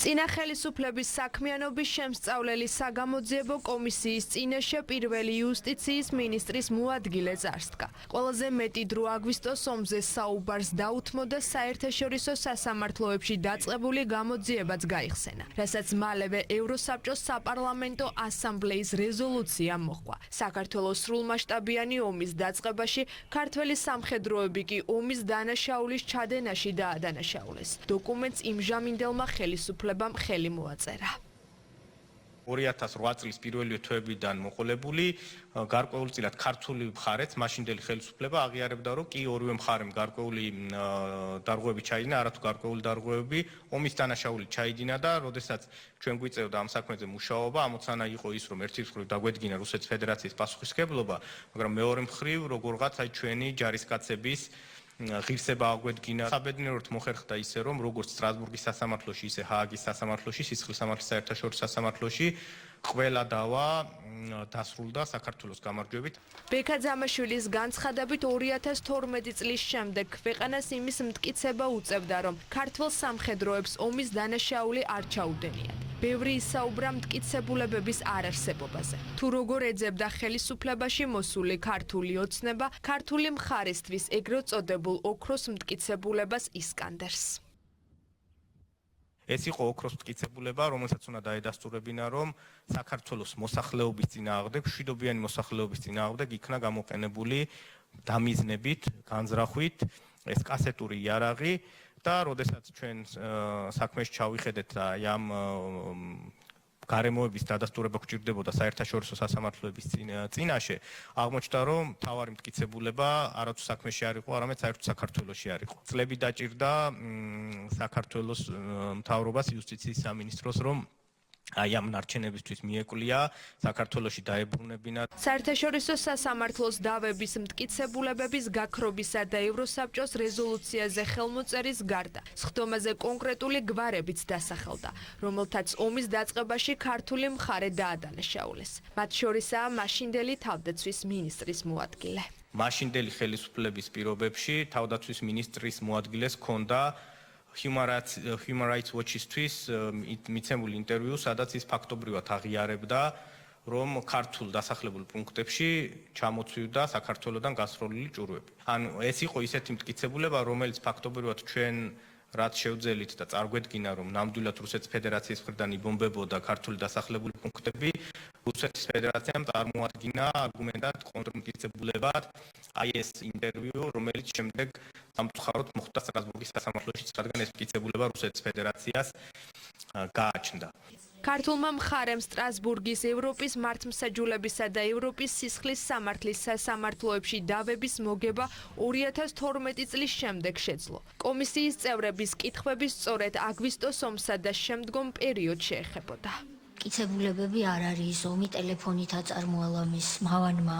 წინა ხელისუფლების საქმიანობის შემსწავლელი საგამოძიებო კომისიის წინაშე პირველი იუსტიციის მინისტრის მოადგილე წარსდგა. ყველაზე მეტი დრო აგვისტოს ომზე საუბარს დაუთმოდა საერთაშორისო სასამართლოებში დაწყებული გამოძიებაც გაიხსენა, რასაც მალევე ევროსაბჭოს საპარლამენტო ასამბლეის რეზოლუცია მოჰყვა. საქართველოს სრულმასშტაბიანი ომის დაწყებაში ქართველი სამხედროები კი ომის დანაშაულის ჩადენაში დაადანაშაულეს. დოკუმენტს იმჟამინდელმა ხელისუფლებამ ხელი მოაწერა. 2008 წლის პირველი თვეებიდან მოყოლებული გარკვეულწილად ქართული მხარეც მაშინდელი ხელისუფლება აღიარებდა, რომ კი ორივე მხარემ გარკვეული დარღვევები ჩაიდინა, არათუ გარკვეული დარღვევები ომის დანაშაული ჩაიდინა და როდესაც ჩვენ გვიწევდა ამ საქმეზე მუშაობა, ამოცანა იყო ის, რომ ერთი მხრივ დაგვედგინა რუსეთის ფედერაციის პასუხისმგებლობა, მაგრამ მეორე მხრივ როგორღაც ჩვენი ჯარისკაცების ღირსება აგვედგინა. საბედნიეროდ მოხერხდა ისე, რომ როგორც სტრასბურგის სასამართლოში, ისე ჰააგის სასამართლოში, სისხლის სამართლის საერთაშორისო სასამართლოში ყველა დავა დასრულდა საქართველოს გამარჯვებით. ბექა ძამაშვილის განცხადებით 2012 წლის შემდეგ ქვეყანას იმის მტკიცება უწევდა, რომ ქართულ სამხედროებს ომის დანაშაული არ ჩაუდენიათ. ბევრი ისაუბრა მტკიცებულებების არარსებობაზე. თუ როგორ ეძებდა ხელისუფლებაში მოსული ქართული ოცნება, ქართული მხარისთვის ეგრეთ წოდებულ ოქროს მტკიცებულებას ისკანდერს. ეს იყო ოქროს მტკიცებულება, რომელსაც უნდა დაედასტურებინა, რომ საქართველოს მოსახლეობის წინააღმდეგ, მშვიდობიანი მოსახლეობის წინააღმდეგ იქნა გამოყენებული დამიზნებით, განზრახვით ეს კასეტური იარაღი და როდესაც ჩვენ საქმეში ჩავიხედეთ და ამ გარემოების დადასტურება გვჭირდებოდა საერთაშორისო სასამართლოების წინაშე, აღმოჩნდა, რომ მთავარი მტკიცებულება არათუ საქმეში არ იყო, არამედ საერთოდ საქართველოში არ იყო. წლები დაჭირდა საქართველოს მთავრობას, იუსტიციის სამინისტროს, რომ აი ამ ნარჩენებისთვის მიეკვლია, საქართველოში დაებრუნებინა. საერთაშორისო სასამართლოს დავების მტკიცებულებების გაქრობისა და ევროსაბჭოს რეზოლუციაზე ხელმოწერის გარდა, სხდომაზე კონკრეტული გვარებიც დასახელდა, რომელთაც ომის დაწყებაში ქართული მხარე დაადანაშაულეს. მათ შორისაა მაშინდელი თავდაცვის მინისტრის მოადგილე. მაშინდელი ხელისუფლების პირობებში თავდაცვის მინისტრის მოადგილეს ჰქონდა Human Rights Watch-ისთვის მიცემული ინტერვიუ, სადაც ის ფაქტობრივად აღიარებდა, რომ ქართულ დასახლებულ პუნქტებში ჩამოცვიდა საქართველოსთან გასროლილი ჭურვები. ანუ ეს იყო ისეთი მტკიცებულება, რომელიც ფაქტობრივად ჩვენ რაც შევძელით და წარგვედგინა, რომ ნამდვილად რუსეთის ფედერაციის მხრიდან იბომბებოდა ქართული დასახლებული პუნქტები, რუსეთის ფედერაციამ წარმოადგინა არგუმენტად კონტრმტკიცებულებად აი ეს ინტერვიუ, რომელიც შემდეგ სამწუხაროდ მოხდა სტრასბურგის სასამართლოში, რადგან ეს მტკიცებულება რუსეთის ფედერაციას გააჩნდა. ქართულმა მხარემ სტრასბურგის ევროპის მართლმსაჯულებისა და ევროპის სისხლის სამართლის სასამართლოებში დავების მოგება 2012 წლის შემდეგ შეძლო. კომისიის წევრების კითხვები სწორედ აგვისტოს ომსა და შემდგომ პერიოდს შეეხებოდა. მტკიცებულებები არ არის ომი ტელეფონით აწარმოალა მის მავანმა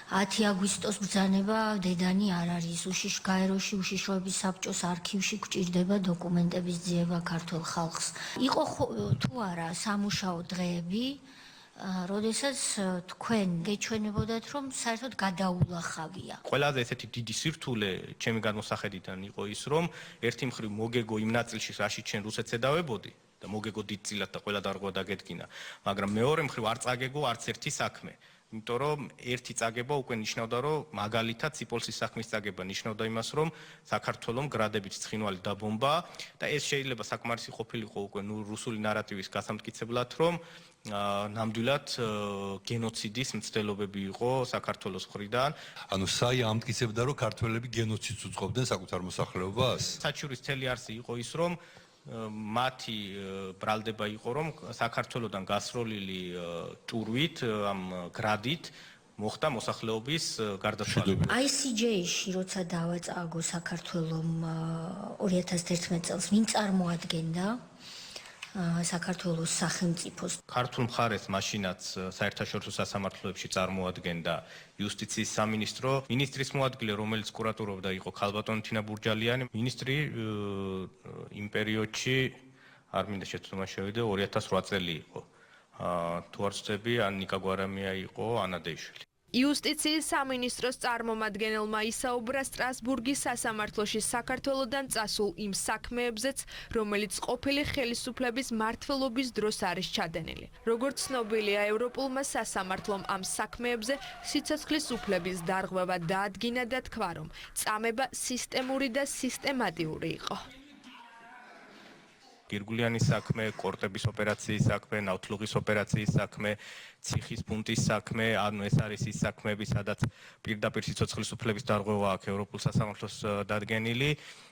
10 აგვისტოს ბრძანება დედანი არ არის უშიშ გაეროში უშიშროების საბჭოს არქივში გვჭირდება დოკუმენტების ძიება ქართულ ხალხს. იყო თუ არა სამუშაო დღეები, როდესაც თქვენ გეჩვენებოდათ, რომ საერთოდ გადაულახავია. ყველაზე ესეთი დიდი სირთულე ჩემი გადმოსახედიდან იყო ის, რომ ერთი მხრივ მოგეგო იმ ნაწილში, რაშიც ჩვენ რუსეთს ედავებოდი და მოგეგო დიდწილად და ყველა დარღვა დაგედგინა, მაგრამ მეორე მხრივ არ წაგეგო არც ერთი საქმე. იმიტომ რომ ერთი წაგება უკვე ნიშნავდა, რომ მაგალითად სიპოლსის საქმის წაგება ნიშნავდა იმას, რომ საქართველოს გრადებით ცხინვალი დაბომბა და ეს შეიძლება საკმარისი ყოფილიყო უკვე რუსული ნარატივის გასამტკიცებლად, რომ ნამდვილად გენოციდის მცდელობები იყო საქართველოს მხრიდან. ანუ საი ამტკიცებდა, რომ ქართველები გენოციდს უწყობდნენ საკუთარ მოსახლეობას? საჩურის მთელი არსი იყო ის, რომ მათი ბრალდება იყო, რომ საქართველოსთან გასროლილი ჭურვით, ამ გრადით მოხდა მოსახლეობის გარდაცვალება. ICJ-ში როცა დავაწაგო საქართველოს 2011 წელს, ვინ წარმოადგენდა საქართველოს სახელმწიფოს? ქართულ მხარეს მაშინაც საერთაშორისო სასამართლოებში წარმოადგენდა იუსტიციის სამინისტრო, მინისტრის მოადგილე, რომელიც კურატორობდა იყო ქალბატონი თინა ბურჯალიანი, მინისტრი იმ პერიოდში არ მინდა შეცდომა შევიდე 2008 წელი იყო. თუ არ ვცდები, ან ნიკა გვარამია იყო, ანა დეიშვილი. იუსტიციის სამინისტროს წარმომადგენელმა ისაუბრა სტრასბურგის სასამართლოში საქართველოდან წასულ იმ საქმეებზეც, რომელიც ყოფილი ხელისუფლების მმართველობის დროს არის ჩადენილი. როგორც ცნობილია, ევროპულმა სასამართლომ ამ საქმეებზე სიცოცხლის უფლების დარღვევა დაადგინა და თქვა, რომ წამება სისტემური და სისტემატიური იყო. გირგულიანის საქმე, კორტების ოპერაციის საქმე, ნავთლუღის ოპერაციის საქმე, ციხის პუნქტის საქმე, ანუ ეს არის ის საქმეები, სადაც პირდაპირ სიცოცხლის უფლების დარღვევა აქვს ევროპულ სასამართლოს დადგენილი.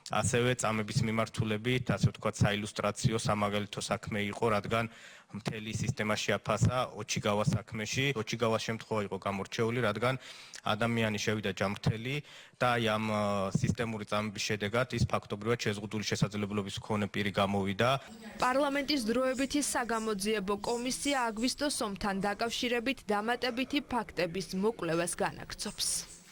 ასევე წამების მიმართულებით, ასე ვთქვათ, საილუსტრაციო, სამაგალითო საქმე იყო, რადგან მთელი სისტემა შეაფასა ოჩიგავას საქმეში. ოჩიგავას შემთხვევა იყო გამორჩეული, რადგან ადამიანი შევიდა ჯანმრთელი და აი ამ სისტემური წამების შედეგად ის ფაქტობრივად შეზღუდული შესაძლებლობის მქონე პირი გამოვიდა. პარლამენტის დროებითი საგამოძიებო კომისია აგვისტოს ომთან დაკავშირებით დამატებითი ფაქტების მოკვლევას განაგრძობს.